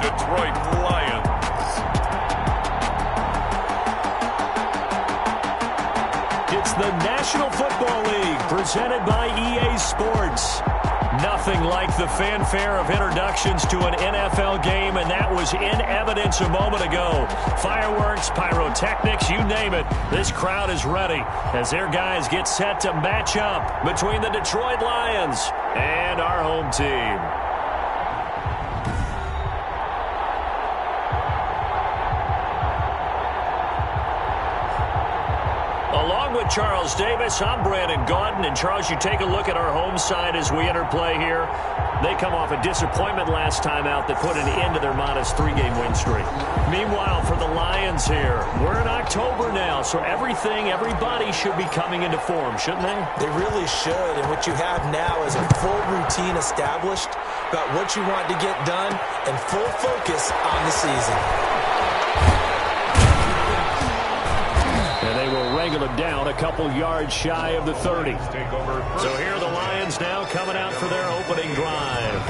Detroit Lions. It's the National Football League presented by EA Sports. Nothing like the fanfare of introductions to an NFL game, and that was in evidence a moment ago. Fireworks, pyrotechnics, you name it. This crowd is ready as their guys get set to match up between the Detroit Lions and our home team. Along with Charles Davis, I'm Brandon Gaudin. And Charles, you take a look at our home side as we enter play here. They come off a disappointment last time out that put an end to their modest 3-game win streak. Meanwhile, for the Lions here, we're in October now, so everybody should be coming into form, shouldn't they? They really should, and what you have now is a full routine established about what you want to get done and full focus on the season. And they will wrangle it down a couple yards shy of the 30. So here are the Lions now coming out for their opening drive.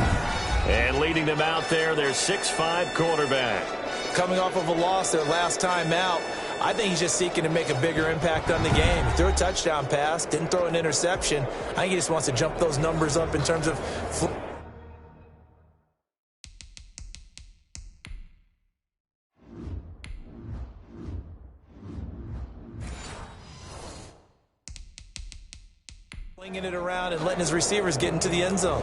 And leading them out there, their 6'5" quarterback. Coming off of a loss their last time out, I think he's just seeking to make a bigger impact on the game. He threw a touchdown pass, didn't throw an interception. I think he just wants to jump those numbers up in terms of... flinging it around and letting his receivers get into the end zone.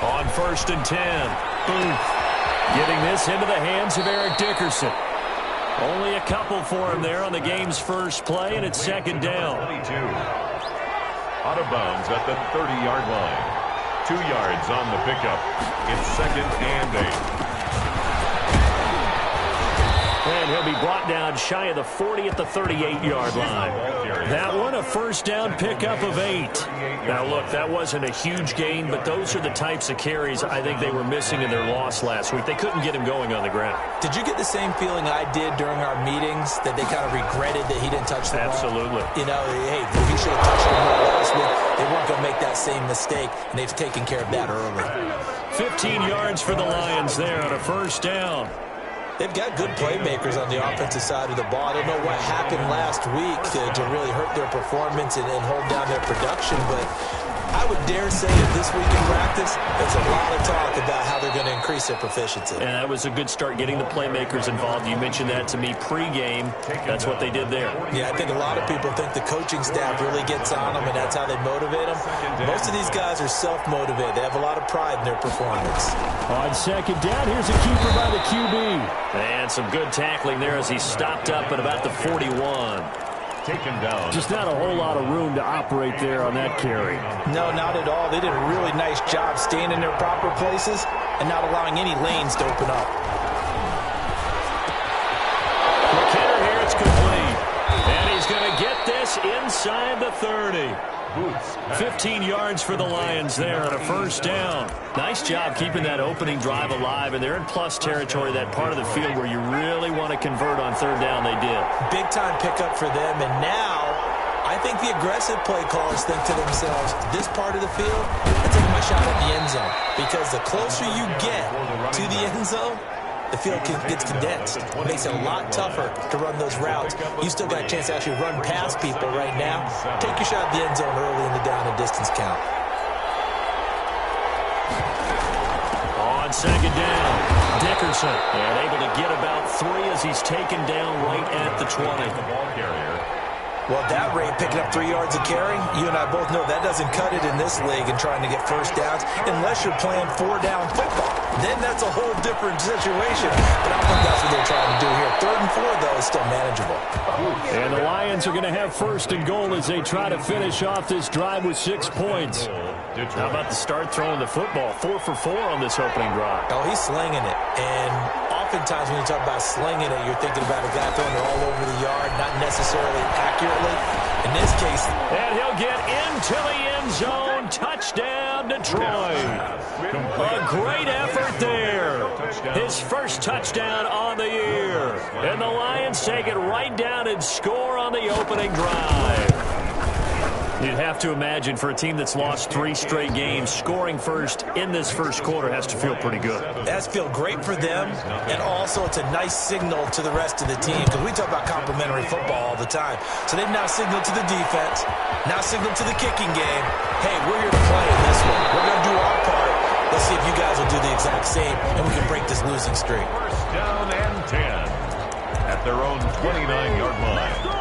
On 1st and 10. Booth getting this into the hands of Eric Dickerson. Only a couple for him there on the game's first play, and it's second down. 22. Out of bounds at the 30-yard line. 2 yards on the pickup. It's 2nd and 8. And he'll be brought down shy of the 40 at the 38-yard line. That one, a first down pickup of 8. Now, look, that wasn't a huge gain, but those are the types of carries I think they were missing in their loss last week. They couldn't get him going on the ground. Did you get the same feeling I did during our meetings, that they kind of regretted that he didn't touch the ball? Absolutely. You know, hey, he should have touched the ball last week. They weren't going to make that same mistake, and they've taken care of that early. 15 yards for the Lions there on a first down. They've got good playmakers on the offensive side of the ball. I don't know what happened last week to really hurt their performance and hold down their production, but I would dare say that this week in practice, there's a lot of talk about how they're going to increase their proficiency. And that was a good start, getting the playmakers involved. You mentioned that to me pregame. That's what they did there. Yeah, I think a lot of people think the coaching staff really gets on them, and that's how they motivate them. Most of these guys are self-motivated. They have a lot of pride in their performance. On second down, here's a keeper by the QB. And some good tackling there as he stopped up at about the 41. Taken down. Just not a whole lot of room to operate there on that carry. No, not at all. They did a really nice job staying in their proper places and not allowing any lanes to open up. McKinnon here, it's complete. And he's going to get this inside the 30. 15 yards for the Lions there on a first down. Nice job keeping that opening drive alive, and they're in plus territory, that part of the field where you really want to convert on third down. They did. Big time pickup for them, and now I think the aggressive play callers think to themselves, this part of the field, I'm taking my shot at the end zone, because the closer you get to the end zone, the field gets condensed. It makes it a lot tougher to run those routes. You still got a chance to actually run past people right now. Take your shot at the end zone early in the down and distance count. On second down, Dickerson, and able to get about 3 as he's taken down right at the 20. Well, at that rate, picking up 3 yards a carry, you and I both know that doesn't cut it in this league and trying to get first downs unless you're playing 4-down football. Then that's a whole different situation. But I don't think that's what they're trying to do here. 3rd and 4, though, is still manageable. And the Lions are going to have 1st and goal as they try to finish off this drive with 6 points. How about the start throwing the football? 4 for 4 on this opening drive. Oh, he's slinging it. And oftentimes when you talk about slinging it, you're thinking about a guy throwing it all over the yard, not necessarily accurately. In this case. And he'll get into the end zone. Touchdown, Detroit. A great effort there. His first touchdown on the year. And the Lions take it right down and score on the opening drive. You'd have to imagine for a team that's lost 3 straight games, scoring first in this first quarter has to feel pretty good. That's feel great for them, and also it's a nice signal to the rest of the team, because we talk about complimentary football all the time. So they've now signaled to the defense, now signaled to the kicking game, hey, we're here to play in this one. We're going to do our part. Let's see if you guys will do the exact same, and we can break this losing streak. First down and 10 at their own 29-yard line. Let's go!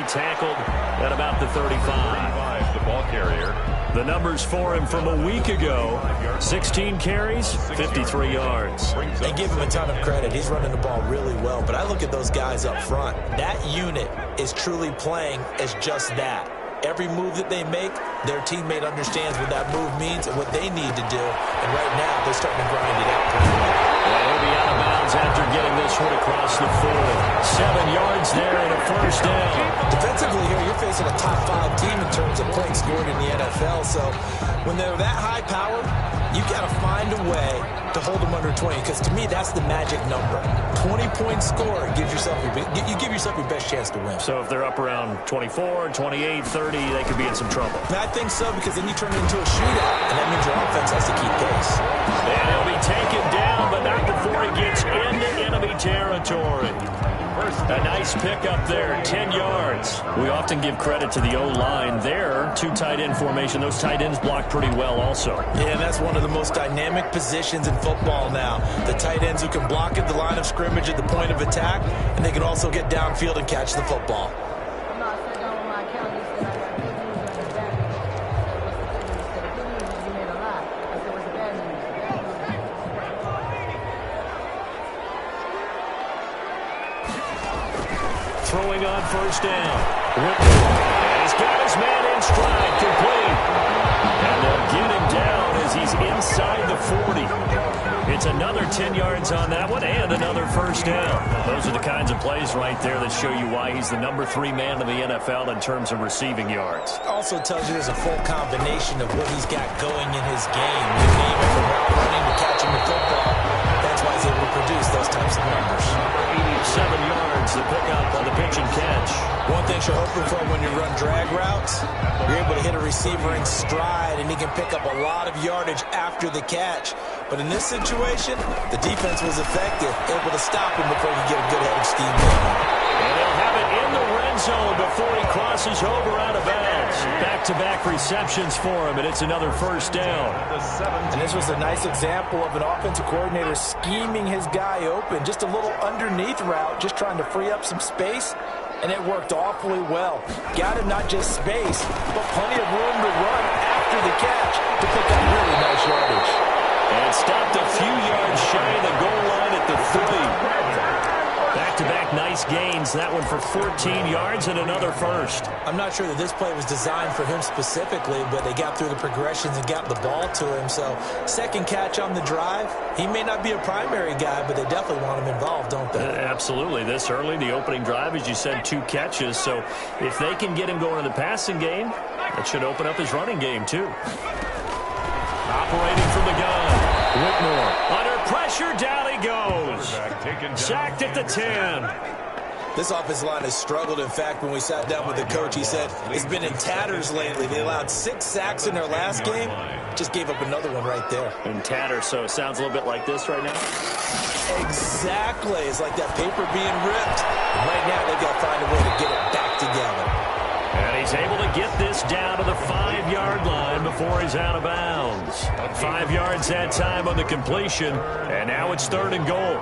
Tackled at about the 35. The ball carrier. The numbers for him from a week ago: 16 carries, 53 yards. They give him a ton of credit. He's running the ball really well. But I look at those guys up front. That unit is truly playing as just that. Every move that they make, their teammate understands what that move means and what they need to do. And right now, they're starting to grind it out pretty well. Well, he'll be out of bounds after getting this one across the 4. 7 yards there and a first down. Defensively here, you're facing a top 5 team in terms of points scored in the NFL. So when they're that high powered, you got to find a way to hold them under 20. Because to me, that's the magic number. 20-point score gives yourself you give yourself your best chance to win. So if they're up around 24, 28, 30, they could be in some trouble. And I think so, because then you turn it into a shootout, and that means your offense has to keep pace. And he'll be taken down, but not before he gets into enemy territory. A nice pickup there, 10 yards. We often give credit to the O-line there. 2 tight end formation. Those tight ends block pretty well also. Yeah, and that's one of the most dynamic positions in football now. The tight ends who can block at the line of scrimmage at the point of attack, and they can also get downfield and catch the football. Throwing on first down. And he's got his man in stride, complete. And they'll get him down as he's inside the 40. It's another 10 yards on that one and another first down. Those are the kinds of plays right there that show you why he's the number 3 man in the NFL in terms of receiving yards. Also tells you there's a full combination of what he's got going in his game. You name it, from route running to catching the football. That's why he's able to produce those types of numbers. 87 yards, the pickup on the pitch and catch. One thing you're hoping for when you run drag routes, you're able to hit a receiver in stride, and he can pick up a lot of yardage after the catch. But in this situation, the defense was effective, able to stop him before he could get a good head of steam going. And they'll have it in the red zone before he crosses over out of bounds. Back-to-back receptions for him, and it's another first down. And this was a nice example of an offensive coordinator scheming his guy open. Just a little underneath route, just trying to free up some space, and it worked awfully well. Got him not just space, but plenty of room to run after the catch to pick up really nice yardage. And stopped a few yards shy of the goal line at the 3. Back-to-back nice gains. That one for 14 yards and another first. I'm not sure that this play was designed for him specifically, but they got through the progressions and got the ball to him. So second catch on the drive. He may not be a primary guy, but they definitely want him involved, don't they? Absolutely. This early, the opening drive, as you said, 2 catches. So if they can get him going in the passing game, that should open up his running game too. Operating from the gun. Whitmore under pressure, down he goes. Sacked at the 10. This offensive line has struggled. In fact, when we sat down with the coach, he said it's been in tatters lately. They allowed 6 sacks in their last game. Just gave up another one right there. In tatters, so it sounds a little bit like this right now? Exactly. It's like that paper being ripped. And right now, they've got to find a way to get it back together. And he's able to get this down to the 5-yard line before he's out of bounds. 5 yards that time on the completion, and now it's 3rd and goal.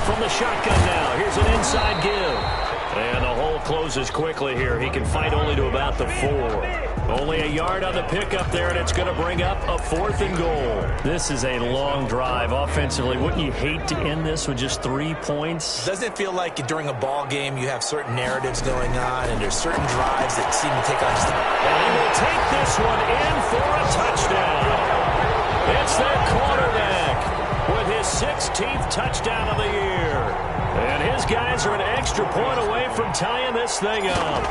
From the shotgun now, here's an inside give. And the hole closes quickly here. He can fight only to about the 4. Only a yard on the pickup there, and it's going to bring up a 4th and goal. This is a long drive offensively. Wouldn't you hate to end this with just 3 points? Doesn't it feel like during a ball game you have certain narratives going on and there's certain drives that seem to take on just And he will take this one in for a touchdown. It's their quarterback with his 16th touchdown of the year. And his guys are an extra point away from tying this thing up.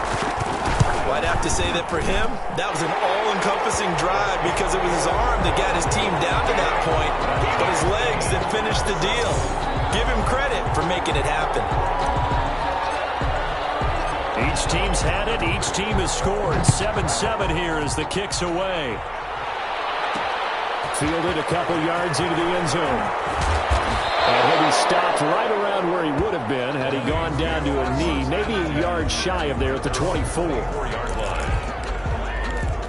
Well, I'd have to say that for him, that was an all-encompassing drive because it was his arm that got his team down to that point, but his legs that finished the deal. Give him credit for making it happen. Each team's had it. Each team has scored. 7-7 here as the kick's away. Fielded a couple yards into the end zone. And he'll be stopped right around where he would have been had he gone down to a knee, maybe a yard shy of there at the 24.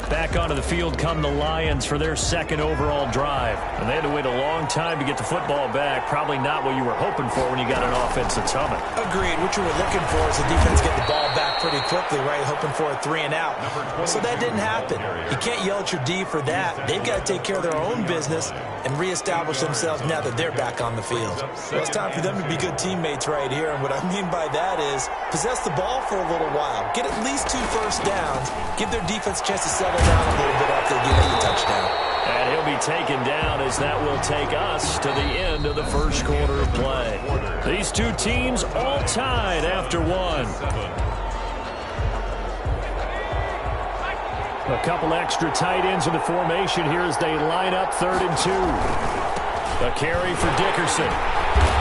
Back onto the field come the Lions for their 2nd overall drive. And they had to wait a long time to get the football back. Probably not what you were hoping for when you got an offense that's humming. Agreed. What you were looking for is the defense get the ball back pretty quickly, right? Hoping for a 3 and out. So that didn't happen. You can't yell at your D for that. They've got to take care of their own business and reestablish themselves now that they're back on the field. Well, it's time for them to be good teammates right here. And what I mean by that is possess the ball for a little while. Get at least 2 first downs. Give their defense a chance to settle down a little bit after they give us the touchdown. And he'll be taken down as that will take us to the end of the first quarter of play. These two teams all tied after 1. A couple extra tight ends in the formation here as they line up 3rd and 2. A carry for Dickerson.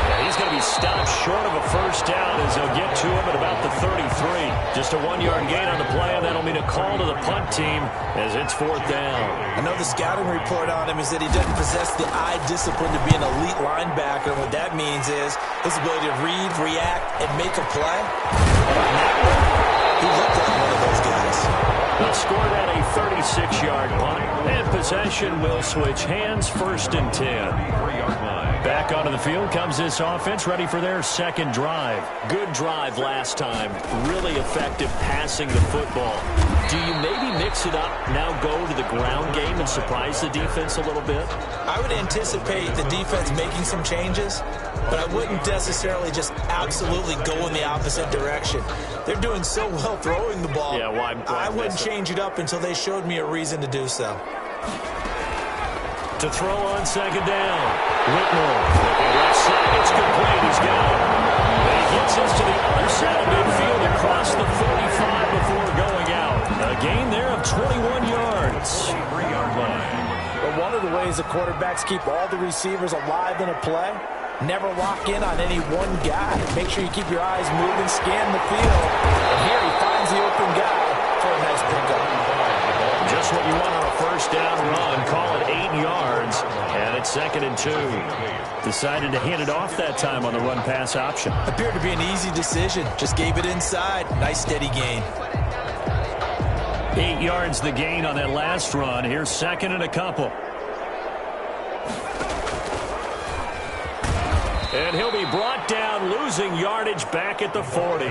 Yeah, he's going to be stopped short of a first down as they'll get to him at about the 33. Just a 1-yard gain on the play, and that'll mean a call to the punt team as it's 4th down. I know the scouting report on him is that he doesn't possess the eye discipline to be an elite linebacker. And what that means is his ability to read, react, and make a play. And on that one, he looked like one of those guys. They'll score that a 36-yard punt, and possession will switch hands, 1st and 10. Back onto the field comes this offense, ready for their 2nd drive. Good drive last time. Really effective passing the football. Do you maybe mix it up, now go to the ground game and surprise the defense a little bit? I would anticipate the defense making some changes, but I wouldn't necessarily just absolutely go in the opposite direction. They're doing so well throwing the ball. Yeah, why I wouldn't change it up until they showed me a reason to do so. To throw on 2nd down. Whitmore. Left side, it's complete. He's got it. And he gets us to the other side of midfield across the 45 before going out. A gain there of 21 yards. 3-yard line. But one of the ways the quarterbacks keep all the receivers alive in a play, never lock in on any one guy. Make sure you keep your eyes moving, scan the field. And here he finds the open guy for a nice pickup. Just what you want on a first down run. Call it 8 yards, and it's 2nd and 2. Decided to hand it off that time on the run-pass option. Appeared to be an easy decision. Just gave it inside. Nice steady gain. 8 yards the gain on that last run. Here's 2nd and a couple. And he'll be brought down, losing yardage back at the 40.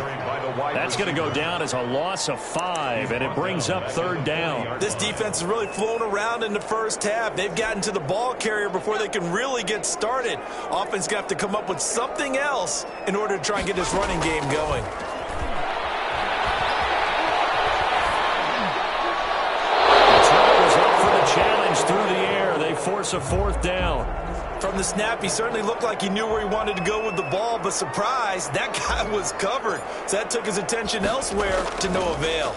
That's going to go down as a loss of 5, and it brings up 3rd down. This defense has really flown around in the first half. They've gotten to the ball carrier before they can really get started. Offense going to have to come up with something else in order to try and get this running game going. Was up for the challenge through the air. They force a 4th down. From the snap, he certainly looked like he knew where he wanted to go with the ball, but surprise, that guy was covered. So that took his attention elsewhere to no avail.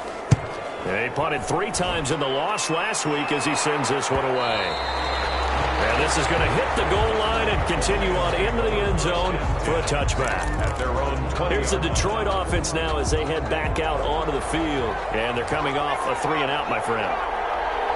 Yeah, he punted 3 times in the loss last week as he sends this one away. And this is going to hit the goal line and continue on into the end zone for a touchback. At their own 20. Here's the Detroit offense now as they head back out onto the field. And they're coming off a 3 and out, my friend.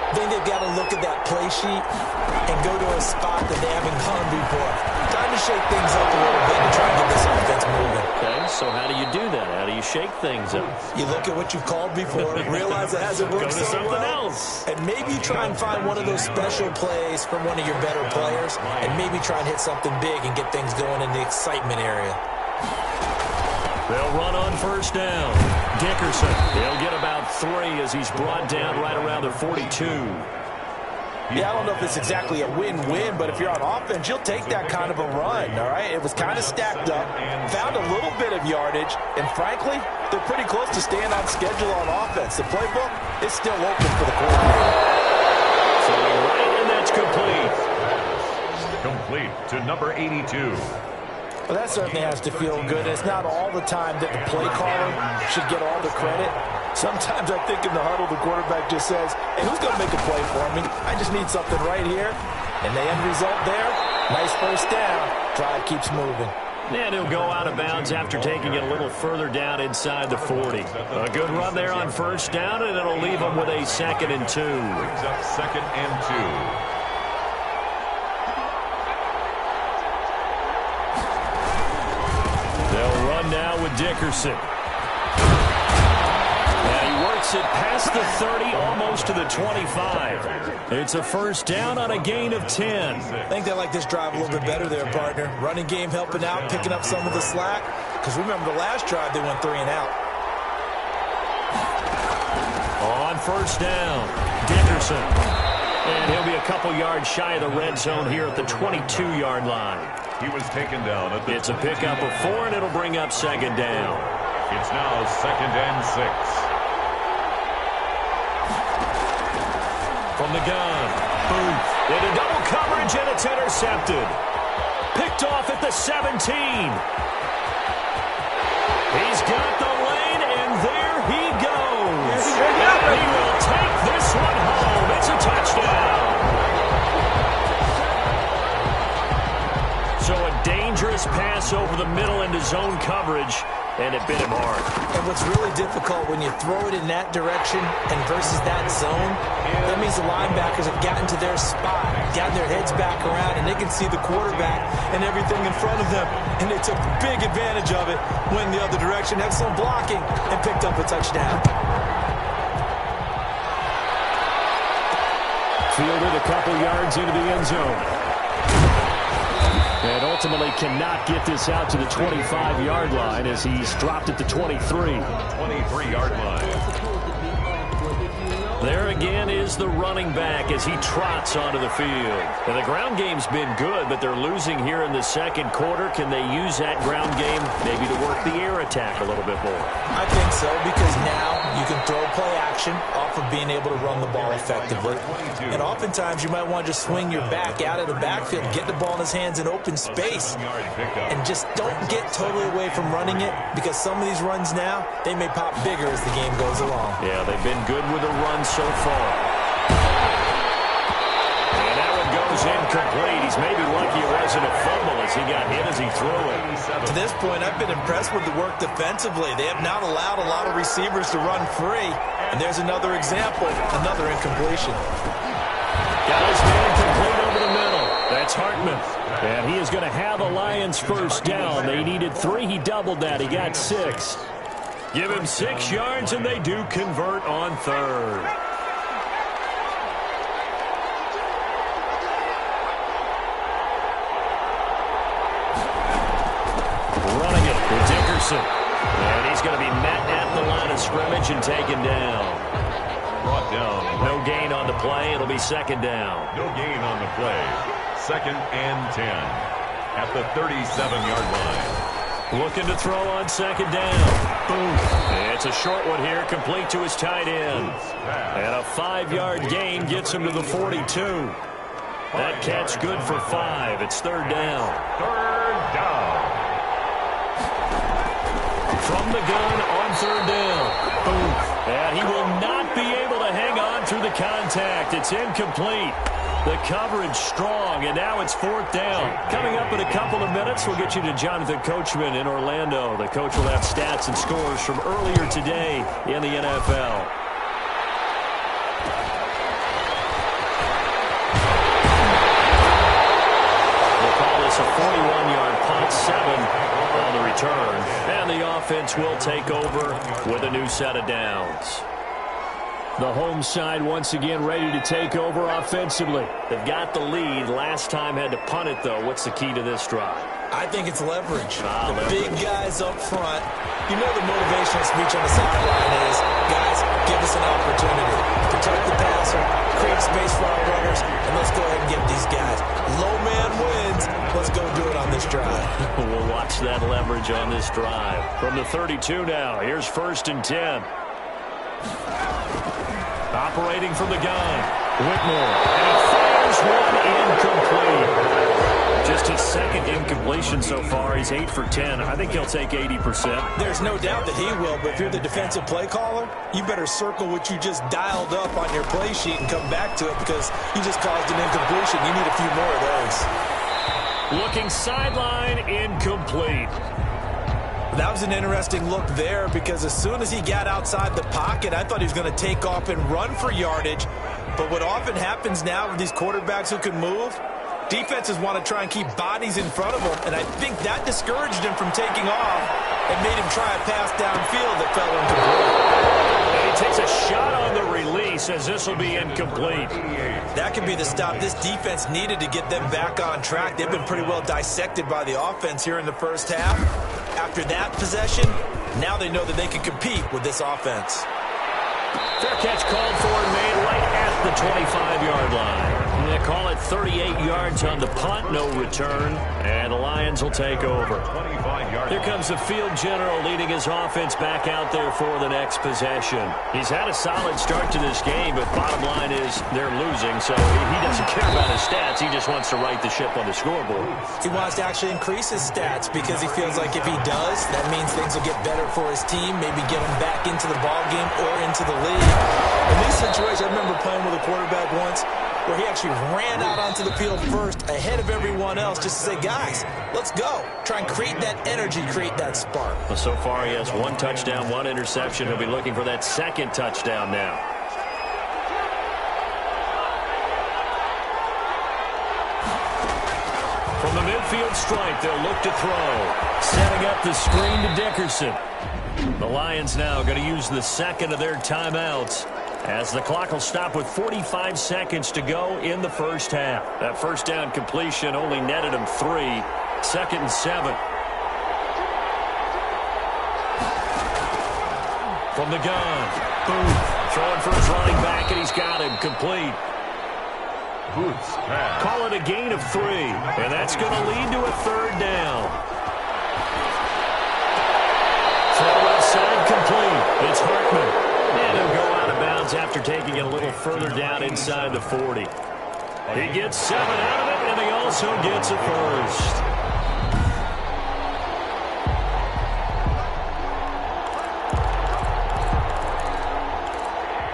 I think they've got to look at that play sheet and go to a spot that they haven't gone before. Time to shake things up a little bit and try and get this offense moving. Okay, so how do you do that? How do you shake things up? You look at what you've called before, realize it hasn't worked so well, and maybe try and find one of those special plays from one of your better players, and maybe try and hit something big and get things going in the excitement area. They'll run on first down. Dickerson, he'll get about 3 as he's brought down right around the 42. Yeah, I don't know if it's exactly a win-win, but if you're on offense, you'll take that kind of a run, all right? It was kind of stacked up, found a little bit of yardage, and frankly, they're pretty close to staying on schedule on offense. The playbook is still open for the coordinator. So right, and that's complete. Complete to number 82. Well, that certainly has to feel good. It's not all the time that the play caller should get all the credit. Sometimes I think in the huddle, the quarterback just says, hey, who's going to make a play for me? I just need something right here. And the end result there, nice first down. Drive keeps moving. And he'll go out of bounds after taking it a little further down inside the 40. A good run there on first down, and it'll leave him with a 2nd and 2. Brings up 2nd and 2. They'll run now with Dickerson. It past the 30, almost to the 25. It's a first down on a gain of 10. I think they like this drive a little bit better there, partner. Running game helping out, picking up some of the slack. Because remember, the last drive, they went 3 and out. On first down, Dickerson. And he'll be a couple yards shy of the red zone here at the 22-yard line. He was taken down at the... It's a pickup of 4, and it'll bring up 2nd down. It's now 2nd and 6. From the gun, Booth into double coverage, and it's intercepted. Picked off at the 17. He's got the lane, and there he goes. He will take this one home. It's a touchdown. So a dangerous pass over the middle into zone coverage, and it bit him hard. And what's really difficult when you throw it in that direction and versus that zone, that means the linebackers have gotten to their spot, gotten their heads back around, and they can see the quarterback and everything in front of them. And they took big advantage of it, went the other direction, excellent blocking, and picked up a touchdown. Fielded a couple yards into the end zone. And ultimately cannot get this out to the 25-yard line as he's dropped at the 23. 23-yard line. There again is the running back as he trots onto the field. And the ground game's been good, but they're losing here in the second quarter. Can they use that ground game maybe to work the air attack a little bit more? I think so, because now you can throw play action off of being able to run the ball effectively. And oftentimes you might want to just swing your back out of the backfield, get the ball in his hands in open space, and just don't get totally away from running it, because some of these runs now, they may pop bigger as the game goes along. Yeah, they've been good with the run so far. And that one goes incomplete. He's maybe lucky it wasn't a fumble as he got hit as he threw it. To this point, I've been impressed with the work defensively. They have not allowed a lot of receivers to run free. And there's another example, another incompletion. Got his man complete over the middle. That's Hartman. And he is going to have a Lions first down. They needed 3. He doubled that. He got 6. Give him 6 yards, and they do convert on 3rd. Running it for Dickerson. And he's going to be met at the line of scrimmage and taken down. Brought down. No gain on the play. It'll be 2nd down. No gain on the play. 2nd and 10 at the 37-yard line. Looking to throw on 2nd down. Boom. It's a short one here, complete to his tight end. And a 5-yard gain gets him to the 42. That catch good for 5. It's 3rd down. 3rd down. From the gun on 3rd down. Boom. And he will not be able to hang on through the contact. It's incomplete. The coverage strong, and now it's 4th down. Coming up in a couple of minutes, we'll get you to Jonathan Coachman in Orlando. The coach will have stats and scores from earlier today in the NFL. We'll call this a 41-yard punt, 7 on the return. And the offense will take over with a new set of downs. The home side once again ready to take over offensively. They've got the lead. Last time had to punt it, though. What's the key to this drive? I think it's leverage. The big guys up front. You know the motivational speech on the sideline is, guys, give us an opportunity. Protect the passer, create space for our runners, and let's go ahead and get these guys. Low man wins. Let's go do it on this drive. We'll watch that leverage on this drive. From the 32 now, here's 1st and 10. Operating from the gun, Whitmore. And he fires one incomplete. Just his second incompletion so far. He's 8 for 10. I think he'll take 80%. There's no doubt that he will, but if you're the defensive play caller, you better circle what you just dialed up on your play sheet and come back to it because you just caused an incompletion. You need a few more of those. Looking sideline, incomplete. That was an interesting look there because as soon as he got outside the pocket, I thought he was going to take off and run for yardage. But what often happens now with these quarterbacks who can move, defenses want to try and keep bodies in front of them, and I think that discouraged him from taking off and made him try a pass downfield that fell incomplete. And he takes a shot on the release as this will be incomplete. That could be the stop this defense needed to get them back on track. They've been pretty well dissected by the offense here in the first half. After that possession, now they know that they can compete with this offense. Fair catch called for and made right at the 25-yard line. They call it 38 yards on the punt, no return, and the Lions will take over. Here comes the field general leading his offense back out there for the next possession. He's had a solid start to this game, but bottom line is they're losing, so he doesn't care about his stats. He just wants to right the ship on the scoreboard. He wants to actually increase his stats because he feels like if he does, that means things will get better for his team, maybe get him back into the ballgame or into the league. In these situations, I remember playing with a quarterback once where he actually ran out onto the field first ahead of everyone else just to say, guys, let's go. Try and create that energy, create that spark. Well, so far he has 1 touchdown, 1 interception. He'll be looking for that 2nd touchdown now. From the midfield stripe, they'll look to throw. Setting up the screen to Dickerson. The Lions now going to use the 2nd of their timeouts, as the clock will stop with 45 seconds to go in the first half. That first down completion only netted him 3. 2nd and 7. From the gun, Booth throwing for his running back, and he's got him complete. Booth's pass. Call it a gain of 3, and that's going to lead to a 3rd down. Throw left side complete. It's Hartman. And he'll go out of bounds after taking it a little further down inside the 40. He gets 7 out of it, and he also gets a first.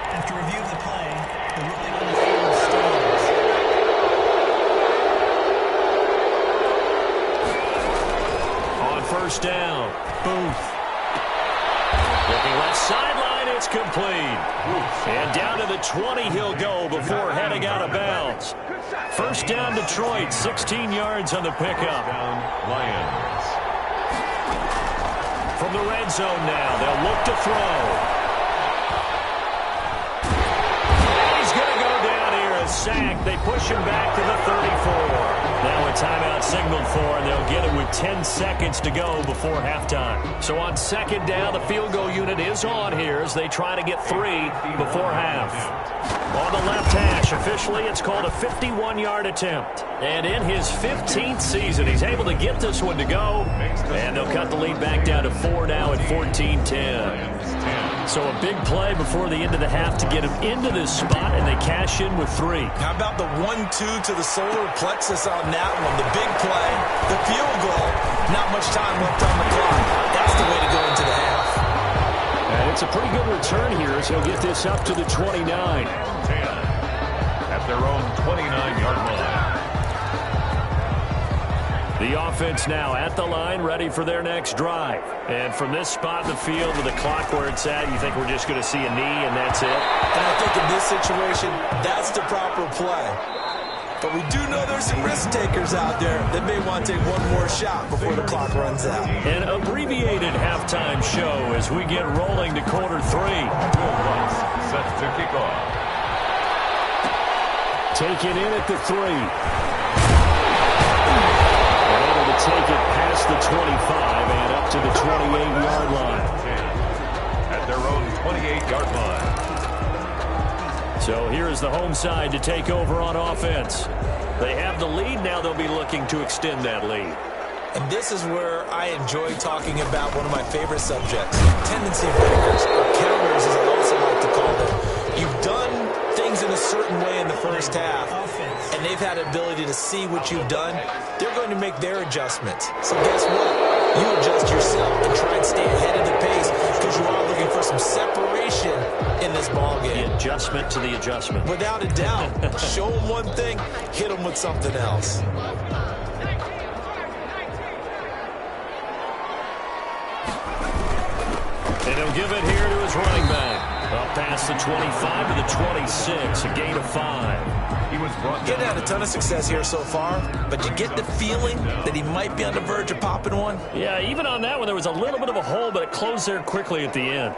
After review of the play, the ruling on the field stands. On first down, Booth. Looking left sideline, it's complete. And down to the 20 he'll go before heading out of bounds. First down Detroit, 16 yards on the pickup. Lions. From the red zone now, they'll look to throw. And he's going to go down here, a sack. They push him back to the 34. Now a timeout signaled for, and they'll get it with 10 seconds to go before halftime. So on 2nd down, the field goal unit is on here as they try to get 3 before half. On the left hash, officially it's called a 51-yard attempt. And in his 15th season, he's able to get this one to go. And they'll cut the lead back down to 4 now at 14-10. So a big play before the end of the half to get him into this spot, and they cash in with 3. How about the 1-2 to the solar plexus on that one? The big play, the field goal, not much time left on the clock. That's the way to go into the half. And it's a pretty good return here as he'll get this up to the 29. 10 at their own 29-yard line. The offense now at the line, ready for their next drive. And from this spot in the field with the clock where it's at, you think we're just going to see a knee and that's it? And I think in this situation, that's the proper play. But we do know there's some risk takers out there that may want to take one more shot before the clock runs out. An abbreviated halftime show as we get rolling to quarter 3. Set to kick off. Take it in at the 3. Able to take it as the home side to take over on offense. They have the lead. Now they'll be looking to extend that lead. And this is where I enjoy talking about one of my favorite subjects, tendency breakers, or counters as I also like to call them. You've done things in a certain way in the first half, and they've had the ability to see what you've done. They're going to make their adjustments. So guess what? You adjust yourself and try and stay ahead of the pace because you are looking for some separation in this ballgame. The adjustment to the adjustment. Without a doubt. Show them one thing, hit them with something else. And he'll give it here to his running back. Up past the 25 to the 26, a gain of 5. He was brought Getting down. had a ton of success here so far, but you get the feeling that he might be on the verge of popping one. Yeah, even on that one, there was a little bit of a hole, but it closed there quickly at the end.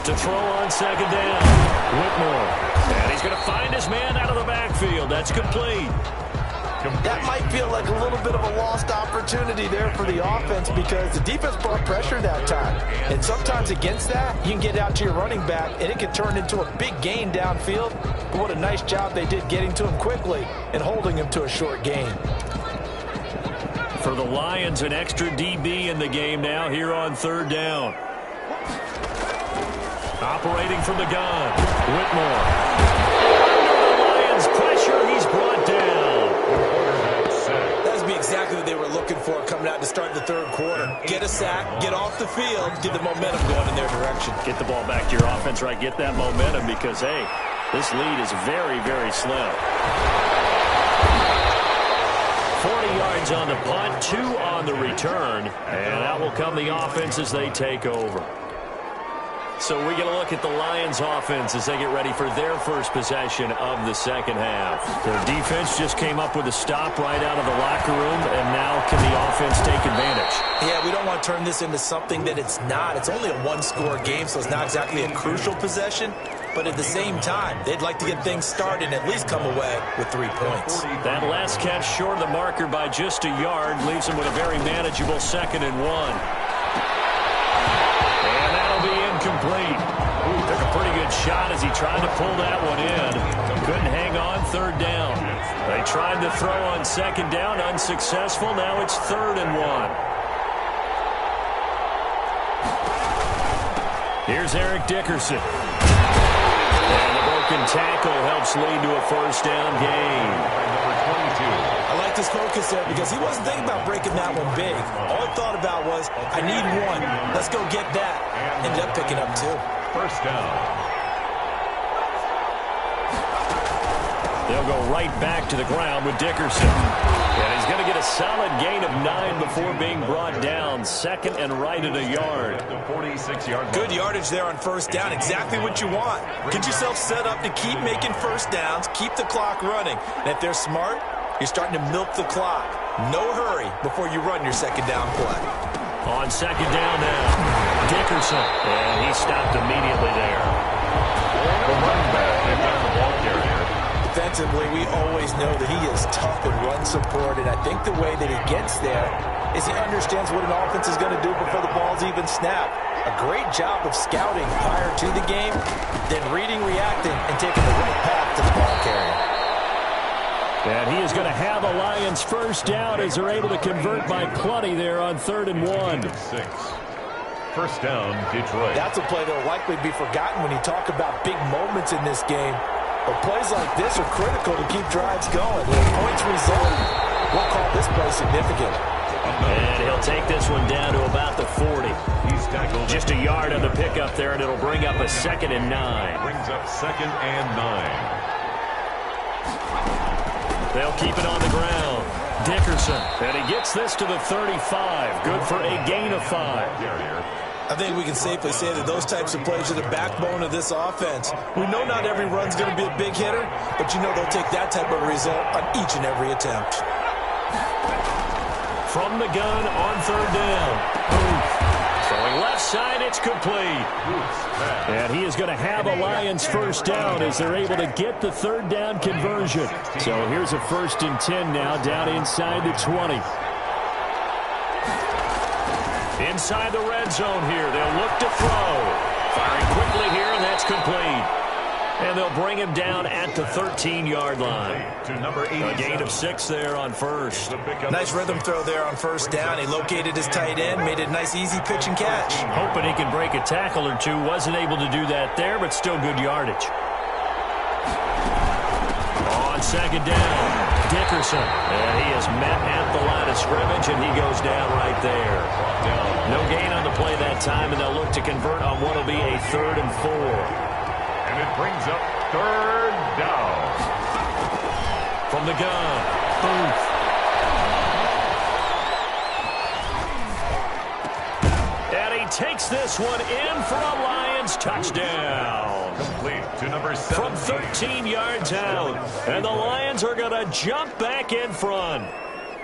To throw on second down, Whitmore. And he's going to find his man out of the backfield. That's complete. That might feel like a little bit of a lost opportunity there for the offense because the defense brought pressure that time. And sometimes against that, you can get out to your running back, and it can turn into a big gain downfield. But what a nice job they did getting to him quickly and holding him to a short gain. For the Lions, an extra DB in the game now here on third down. Operating from the gun, Whitmore. Under the Lions' pressure, he's brought down. That would be exactly what they were looking for coming out to start the third quarter. Get a sack, get off the field, get the momentum going in their direction. Get the ball back to your offense, right? Get that momentum because, hey, this lead is very, very slim. 40 yards on the punt, 2 on the return, and that will come the offense as they take over. So we get a look at the Lions offense as they get ready for their first possession of the second half. Their defense just came up with a stop right out of the locker room, and now can the offense take advantage? Yeah, we don't want to turn this into something that it's not. It's only a one-score game, so it's not exactly a crucial possession. But at the same time, they'd like to get things started and at least come away with 3 points. That last catch short of the marker by just a yard leaves them with a very manageable 2nd and 1. Complete. Took a pretty good shot as he tried to pull that one in. Couldn't hang on third down. They tried to throw on second down, unsuccessful. Now it's 3rd and 1. Here's Eric Dickerson. And the broken tackle helps lead to a first down gain. I like this focus there because he wasn't thinking about breaking that one big. All he thought about was, I need one. Let's go get that. Ended up picking up 2. First down. They'll go right back to the ground with Dickerson. And he's going to get a solid gain of 9 before being brought down. 2nd and right at a yard. Good yardage there on first down. Exactly what you want. Get yourself set up to keep making first downs. Keep the clock running. And if they're smart, you're starting to milk the clock. No hurry before you run your second down play. On second down now, Dickerson. And he stopped immediately there. The running back, they've got the ball carrier. Defensively, we always know that he is tough in run support, and I think the way that he gets there is he understands what an offense is going to do before the ball's even snapped. A great job of scouting prior to the game, then reading, reacting, and taking the right path to the ball carrier. And he is going to have a Lions first down as they're able to convert by plenty there on 3rd and 1. 6. First down, Detroit. That's a play that will likely be forgotten when you talk about big moments in this game. But plays like this are critical to keep drives going. When points result, we'll call this play significant. And he'll take this one down to about the 40. He's tackled. Just a yard on the pickup there, and it'll bring up a 2nd and 9. Brings up 2nd and 9. They'll keep it on the ground. Dickerson, and he gets this to the 35. Good for a gain of 5. I think we can safely say that those types of plays are the backbone of this offense. We know not every run's going to be a big hitter, but you know they'll take that type of result on each and every attempt. From the gun on 3rd down. Throwing left side, it's complete. And he is going to have a Lions first down as they're able to get the 3rd down conversion. So here's a 1st and 10 now down inside the 20. Inside the red zone here, they'll look to throw. Firing quickly here, and that's complete. And they'll bring him down at the 13-yard line. A gain of 6 there on first. Nice rhythm throw there on first down. He located his tight end, made it a nice easy pitch and catch. Hoping he can break a tackle or two. Wasn't able to do that there, but still good yardage. On second down, Dickerson. And he is met at the line of scrimmage, and he goes down right there. No gain on the play that time, and they'll look to convert on what will be a 3rd and 4. And it brings up 3rd down. From the gun, Booth. And he takes this one in for a Lions touchdown. Complete to number 7. From 13 yards out. And the Lions are going to jump back in front.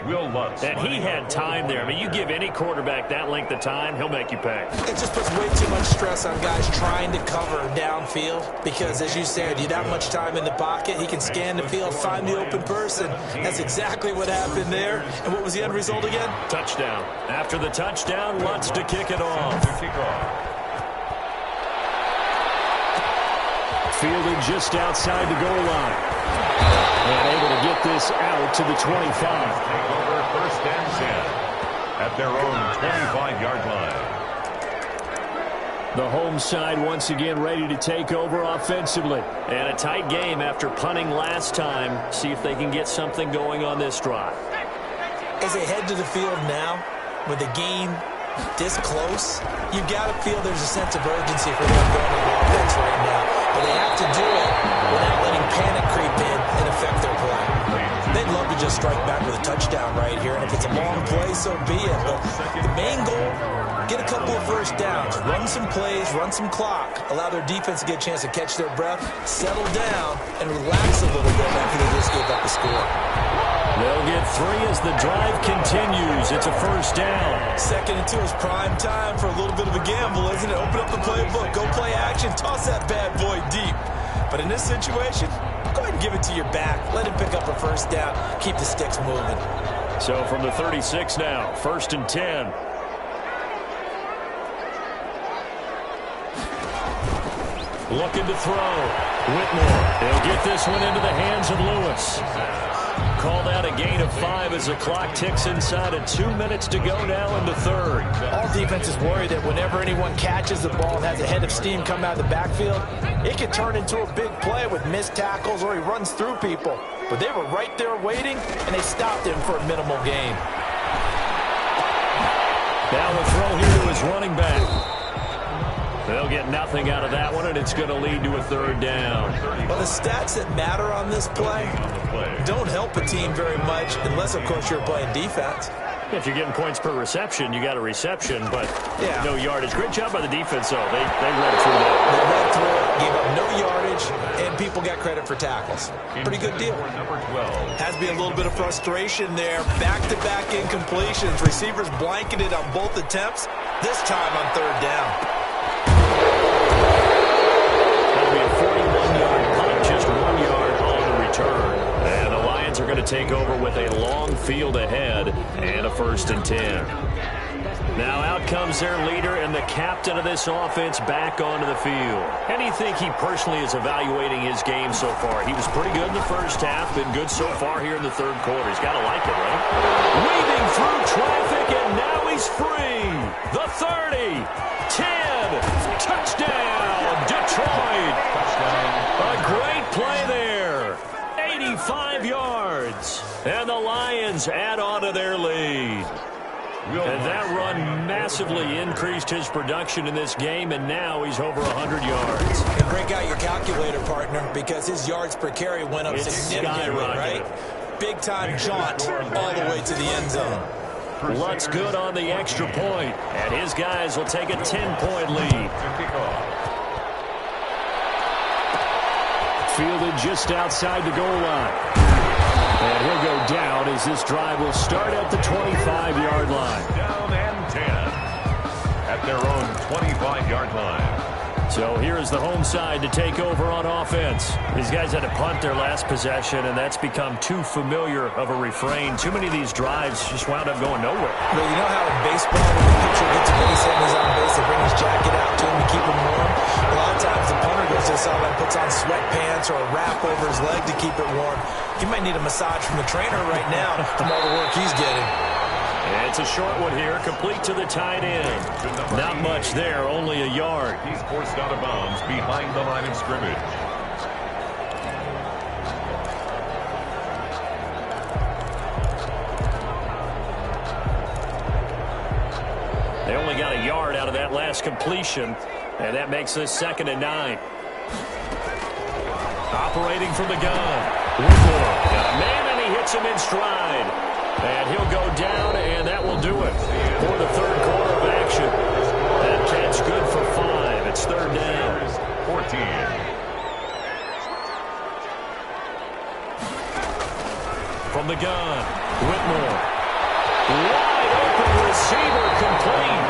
Will Lutz. And he had time there. I mean, you give any quarterback that length of time, he'll make you pay. It just puts way too much stress on guys trying to cover downfield because, as you said, you have much time in the pocket. He can scan the field, find the open person. That's exactly what happened there. And what was the end result again? Touchdown. After the touchdown, Lutz to kick it off. Fielded just outside the goal line. And able to get this out to the 25. Take over 1st and 10 at their own 25-yard line. The home side once again ready to take over offensively. And a tight game after punting last time. See if they can get something going on this drive. As they head to the field now, with the game this close, you've got to feel there's a sense of urgency for them going on offense right now. But they have to do it without letting panic creep in and affect their play. They'd love to just strike back with a touchdown right here, and if it's a long play, so be it. But the main goal, get a couple of first downs, run some plays, run some clock, allow their defense to get a chance to catch their breath, settle down, and relax a little bit after they just gave up the score. They'll get 3 as the drive continues. It's a first down. 2nd and 2 is prime time for a little bit of a gamble, isn't it? Open up the playbook, go play action, toss that bad boy deep. But in this situation, go ahead and give it to your back. Let him pick up a first down. Keep the sticks moving. So from the 36 now, 1st and 10. Looking to throw. Whitmore. They'll get this one into the hands of Lewis. Called out a gain of 5 as the clock ticks inside of 2 minutes to go now in the 3rd. All defenses worry that whenever anyone catches the ball and has a head of steam come out of the backfield, it can turn into a big play with missed tackles or he runs through people. But they were right there waiting, and they stopped him for a minimal gain. Now the throw here to his running back. They'll get nothing out of that one, and it's going to lead to a 3rd down. Well, the stats that matter on this play don't help a team very much unless, of course, you're playing defense. If you're getting points per reception, you got a reception, but no yardage. Great job by the defense, though. They read through that. They read through it, gave up no yardage, and people got credit for tackles. Pretty good deal. Has to be a little bit of frustration there. Back-to-back incompletions. Receivers blanketed on both attempts, this time on 3rd down. That'll be a 41-yard punt, just 1 yard on the return. And the Lions are going to take over with a long field ahead and a 1st and 10. Now out comes their leader and the captain of this offense back onto the field. How do you think he personally is evaluating his game so far? He was pretty good in the first half, been good so far here in the 3rd quarter. He's got to like it, right? Weaving through traffic, and now he's free. The 30, 10, touchdown, Detroit. A great play there. 85 yards. And the Lions add on to their lead. And that run massively increased his production in this game, and now he's over 100 yards. And break out your calculator, partner, because his yards per carry went up significantly, right? Big-time jaunt all the way to the end zone. Lutz good on the extra point, and his guys will take a 10-point lead. Fielded just outside the goal line. And he'll go down as this drive will start at the 25-yard line. Down and 10 at their own 25-yard line. So here is the home side to take over on offense. These guys had to punt their last possession, and that's become too familiar of a refrain. Too many of these drives just wound up going nowhere. Well, you know how in baseball, when the pitcher gets a base hit and he's on base, they bring his jacket out to him to keep him warm? A lot of times the punter goes to the sideline, puts on sweatpants or a wrap over his leg to keep it warm. He might need a massage from the trainer right now from all the work he's getting. It's a short one here, complete to the tight end. Not much there, only a yard. He's forced out of bounds behind the line of scrimmage. They only got a yard out of that last completion, and that makes this 2nd and 9. Operating from the gun. Whitmore got a man, and he hits him in stride. And he'll go down, and that will do it for the third quarter of action. That catch good for 5. It's 3rd down. 14. From the gun, Whitmore. Wide open receiver, complete.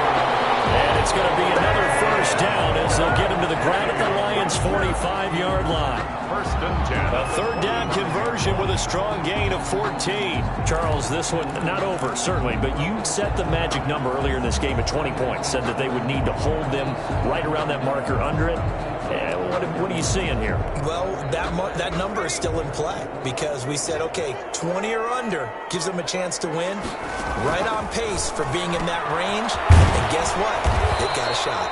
And it's going to be another 1st down as they'll get him to the ground at the Lions' 45-yard line. 1st and 10. A 3rd down conversion with a strong gain of 14. Charles, this one not over, certainly, but you set the magic number earlier in this game at 20 points, said that they would need to hold them right around that marker under it. What are you seeing here? Well, that number is still in play because we said, okay, 20 or under gives them a chance to win. Right on pace for being in that range. And guess what? They've got a shot.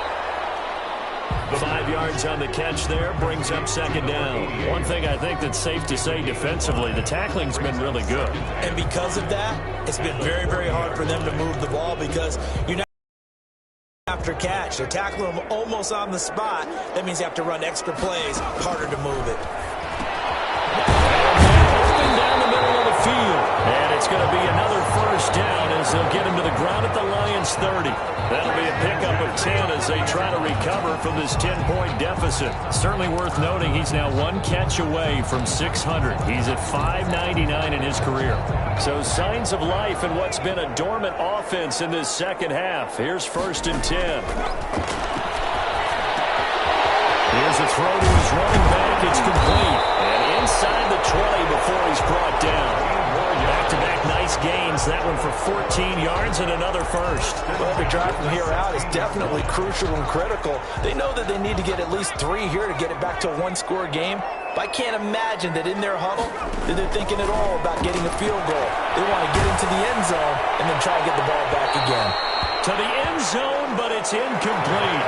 The 5 yards on the catch there brings up 2nd down. One thing I think that's safe to say defensively, the tackling's been really good. And because of that, it's been very, very hard for them to move the ball because you're not after catch. They're tackling them almost on the spot. That means you have to run extra plays, harder to move it. Open down the middle of the field. And it's going to be another 1st down as they'll get him to the ground at the Lions' 30. That'll be a pickup of 10 as they try to recover from this 10-point deficit. Certainly worth noting he's now 1 catch away from 600. He's at 599 in his career. So signs of life in what's been a dormant offense in this 2nd half. Here's 1st and 10. Here's a throw to his running back. It's complete. And inside the 20 before he's brought down. Back-to-back nice gains. That one for 14 yards and another 1st. Well, every drive from here out is definitely crucial and critical. They know that they need to get at least 3 here to get it back to a 1-score game. But I can't imagine that in their huddle that they're thinking at all about getting a field goal. They want to get into the end zone and then try to get the ball back again. To the end zone, but it's incomplete.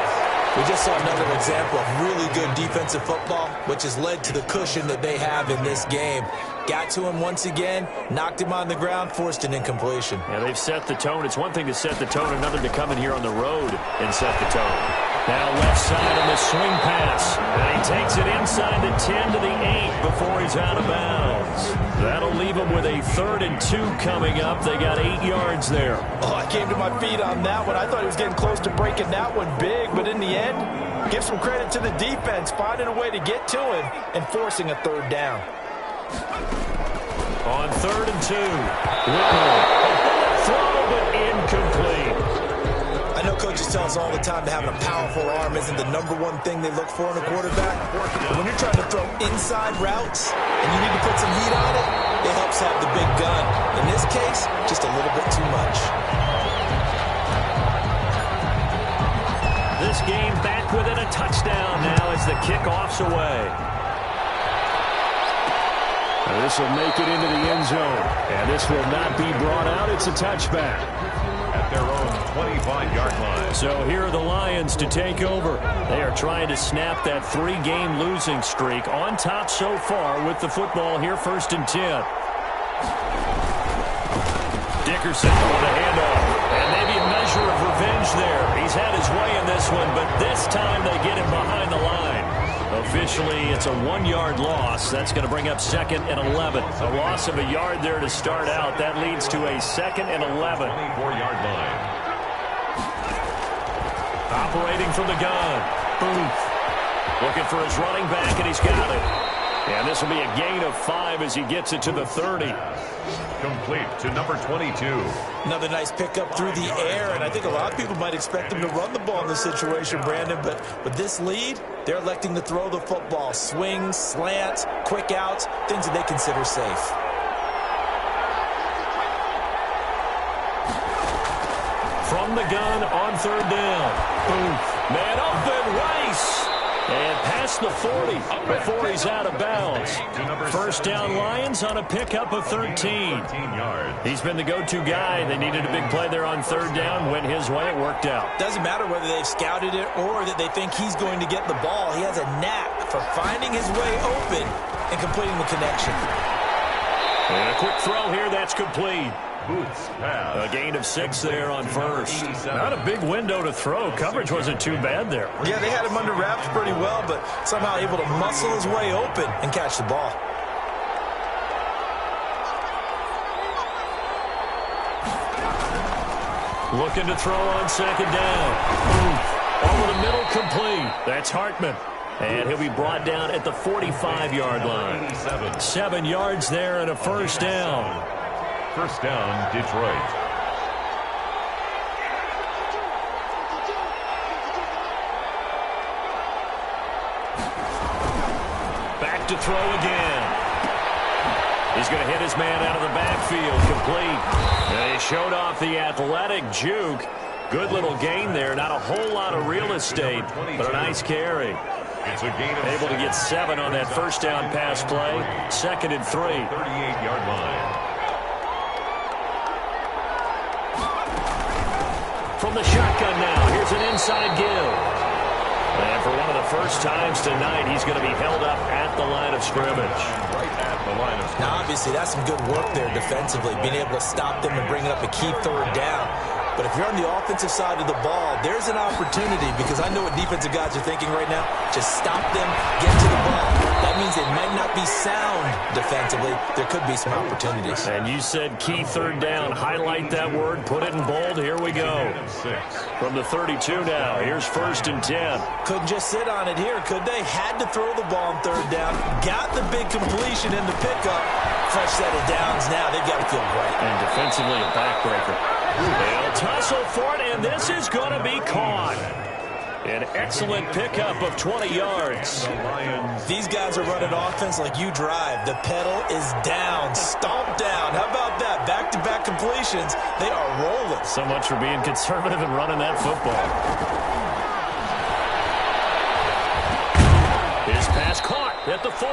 We just saw another example of really good defensive football, which has led to the cushion that they have in this game. Got to him once again, knocked him on the ground, forced an incompletion. Yeah, they've set the tone. It's one thing to set the tone, another to come in here on the road and set the tone. Now left side on the swing pass. And he takes it inside the 10 to the 8 before he's out of bounds. That'll leave him with a 3rd and 2 coming up. They got 8 yards there. Oh, I came to my feet on that one. I thought he was getting close to breaking that one big, but in the end, give some credit to the defense, finding a way to get to him and forcing a 3rd down. On 3rd and 2. Whitmore. Throw, but incomplete. I know coaches tell us all the time that having a powerful arm isn't the #1 thing they look for in a quarterback. But when you're trying to throw inside routes and you need to put some heat on it, it helps have the big gun. In this case, just a little bit too much. This game back within a touchdown now as the kickoff's away. This will make it into the end zone. And this will not be brought out. It's a touchback. At their own 25-yard line. So here are the Lions to take over. They are trying to snap that 3-game losing streak. On top so far with the football here, 1st and 10. Dickerson with a handoff. And maybe a measure of revenge there. He's had his way in this one, but this time they get him behind the line. Officially, it's a 1-yard loss. That's going to bring up 2nd and 11. A loss of a yard there to start out. That leads to a 2nd and 11. 24-yard line. Operating from the gun. Booth. Looking for his running back, and he's got it. And this will be a gain of 5 as he gets it to the 30. Complete to number 22. Another nice pickup through the air, and I think a lot of people might expect him to run the ball in this situation, Brandon, but with this lead, they're electing to throw the football. Swings, slants, quick outs, things that they consider safe. From the gun on third down. Man open, Rice. And past the 40 before he's out of bounds. First down Lions on a pickup of 13. He's been the go-to guy. They needed a big play there on third down. Went his way. It worked out. Doesn't matter whether they've scouted it or that they think he's going to get the ball. He has a knack for finding his way open and completing the connection. And a quick throw here. That's complete. Boots pass. A gain of 6 there on first. Not a big window to throw. Coverage wasn't too bad there. Yeah, they had him under wraps pretty well, but somehow able to muscle his way open and catch the ball. Looking to throw on second down. Over the middle, complete. That's Hartman. And he'll be brought down at the 45-yard line. 7 yards there and a first down. First down, Detroit. Back to throw again. He's going to hit his man out of the backfield, complete. And he showed off the athletic juke. Good little gain there. Not a whole lot of real estate, but a nice carry. It's a gain of Able to get 7 on that first down pass play. 2nd and 3. 38-yard line. From the shotgun now, here's an inside give. And for one of the first times tonight, he's going to be held up at the line of scrimmage. Right at the line of scrimmage. Now, obviously, that's some good work there defensively, being able to stop them and bring it up a key third down. But if you're on the offensive side of the ball, there's an opportunity, because I know what defensive guys are thinking right now. Just stop them, get to the ball. That means they might not be sound defensively. There could be some opportunities. And you said key third down. Highlight that word. Put it in bold. Here we go. From the 32 now. Here's 1st and 10. Couldn't just sit on it here, could they? Had to throw the ball on third down. Got the big completion in the pickup. Fresh set of downs now. They've got to feel great. And defensively, a backbreaker. They'll tussle for it, and this is going to be caught. An excellent pickup of 20 yards. These guys are running offense like you drive. The pedal is down, stomped down. How about that? Back-to-back completions. They are rolling. So much for being conservative and running that football. His pass caught at the 4.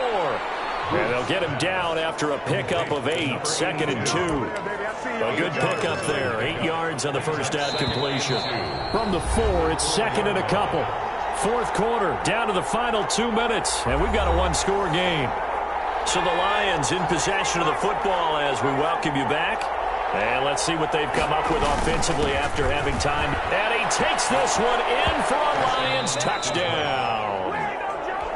And they'll get him down after a pickup of 8. 2nd and 2. A good pickup there. 8 yards on the first down completion. From the 4, it's 2nd and a couple. 4th quarter, down to the final 2 minutes. And we've got a one-score game. So the Lions in possession of the football as we welcome you back. And let's see what they've come up with offensively after having time. And he takes this one in for a Lions touchdown.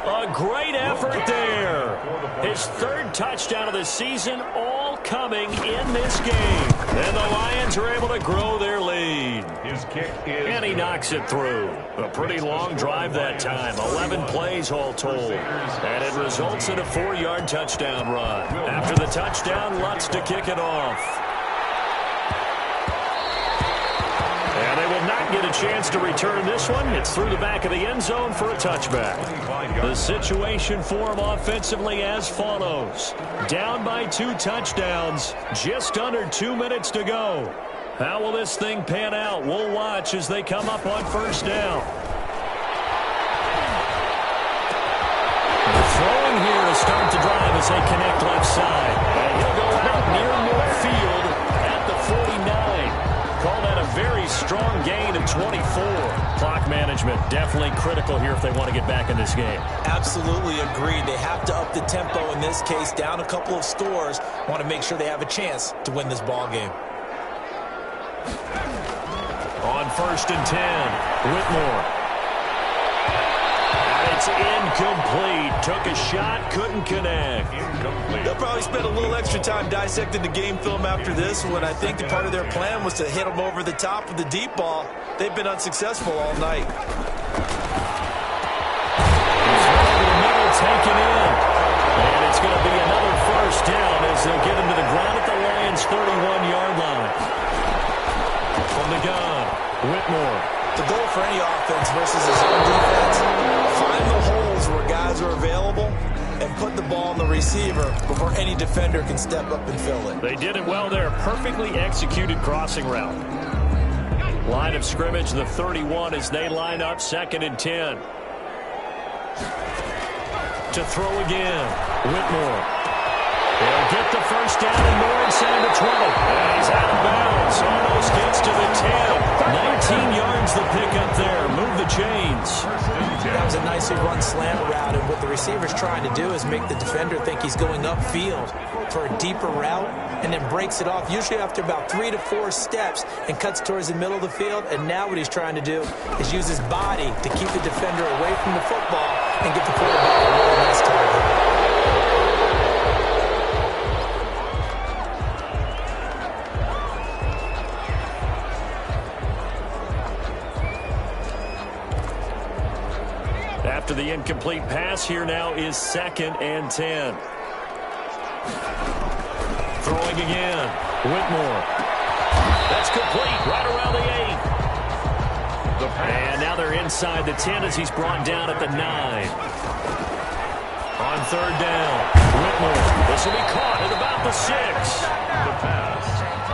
A great effort there. His 3rd touchdown of the season, all coming in this game. And the Lions are able to grow their lead. His kick is... And he knocks it through. A pretty long drive that time. 11 plays all told. And it results in a 4-yard touchdown run. After the touchdown, Lutz to kick it off. And they will not get a chance to return this one. It's through the back of the end zone for a touchback. The situation for them offensively as follows. Down by 2 touchdowns. Just under 2 minutes to go. How will this thing pan out? We'll watch as they come up on first down. They're throwing here to start the drive as they connect left side. And he'll go out near midfield at the 49. Call that a very strong gain of 24. Clock management definitely critical here if they want to get back in this game. Absolutely agreed. They have to up the tempo in this case. Down a couple of scores. Want to make sure they have a chance to win this ball game. On 1st and 10, Whitmore. It's incomplete. Took a shot, couldn't connect. Incomplete. They'll probably spend a little extra time dissecting the game film after this one. I think the part of their plan was to hit them over the top of the deep ball. They've been unsuccessful all night. He's over the middle, taken in. And down as they'll get him to the ground at the Lions' 31-yard line. From the gun, Whitmore. The goal for any offense versus his own defense, find the holes where guys are available and put the ball on the receiver before any defender can step up and fill it. They did it well there. Perfectly executed crossing route. Line of scrimmage, the 31 as they line up 2nd and 10. To throw again, Whitmore. They'll get the first down and more inside the 20. And he's out of bounds. Almost gets to the 10. 19 yards the pickup there. Move the chains. That was a nicely run slant route, and what the receiver's trying to do is make the defender think he's going upfield for a deeper route and then breaks it off, usually after about 3 to 4 steps, and cuts towards the middle of the field. And now what he's trying to do is use his body to keep the defender away from the football and get the quarterback a really nice target. After the incomplete pass, here now is 2nd and 10. Throwing again, Whitmore. That's complete, right around the 8. And now they're inside the 10 as he's brought down at the 9. On 3rd down, Whitmore. This will be caught at about the 6. The pass.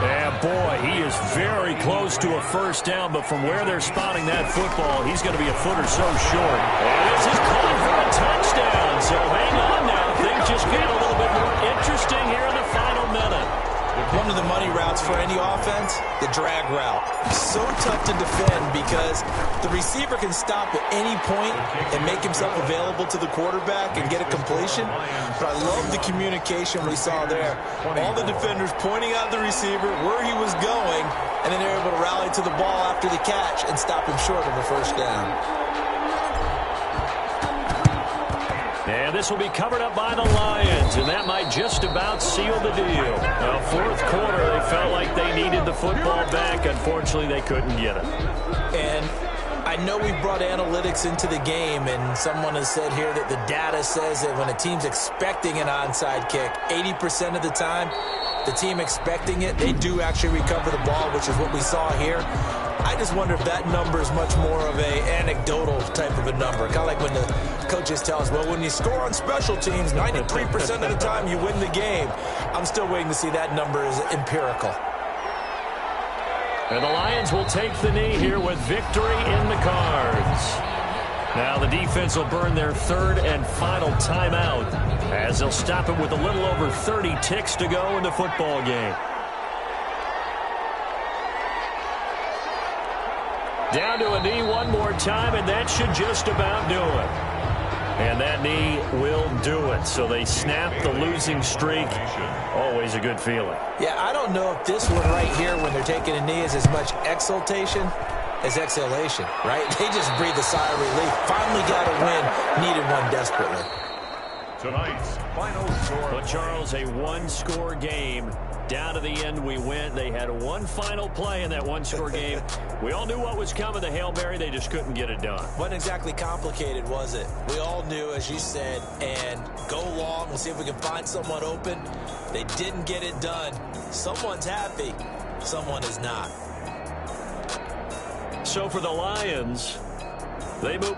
And boy, he is very close to a first down, but from where they're spotting that football, he's going to be a foot or so short. And this is caught for a touchdown. So hang on now. Things just get a little bit more interesting here in the final minute. One of the money routes for any offense, the drag route. So tough to defend because the receiver can stop at any point and make himself available to the quarterback and get a completion. But I love the communication we saw there. All the defenders pointing out the receiver, where he was going, and then they're able to rally to the ball after the catch and stop him short of the first down. And this will be covered up by the Lions, and that might just about seal the deal. Now, 4th quarter, they felt like they needed the football back. Unfortunately, they couldn't get it. And I know we brought analytics into the game, and someone has said here that the data says that when a team's expecting an onside kick, 80% of the time, the team expecting it, they do actually recover the ball, which is what we saw here. I just wonder if that number is much more of a anecdotal type of a number. Kind of like when the coaches tell us, well, when you score on special teams, 93% of the time you win the game. I'm still waiting to see that number is empirical. And the Lions will take the knee here with victory in the cards. Now the defense will burn their 3rd and final timeout as they'll stop it with a little over 30 ticks to go in the football game. Down to a knee one more time, and that should just about do it. And that knee will do it. So they snap the losing streak. Always a good feeling. Yeah, I don't know if this one right here, when they're taking a knee, is as much exultation as exhalation, right? They just breathe a sigh of relief. Finally got a win. Needed one desperately. Tonight's final score. But, Charles, a one-score game. Down to the end we went. They had one final play in that one-score game. We all knew what was coming, the Hail Mary. They just couldn't get it done. Wasn't exactly complicated, was it? We all knew, as you said, and go long. We'll see if we can find someone open. They didn't get it done. Someone's happy. Someone is not. So for the Lions, they move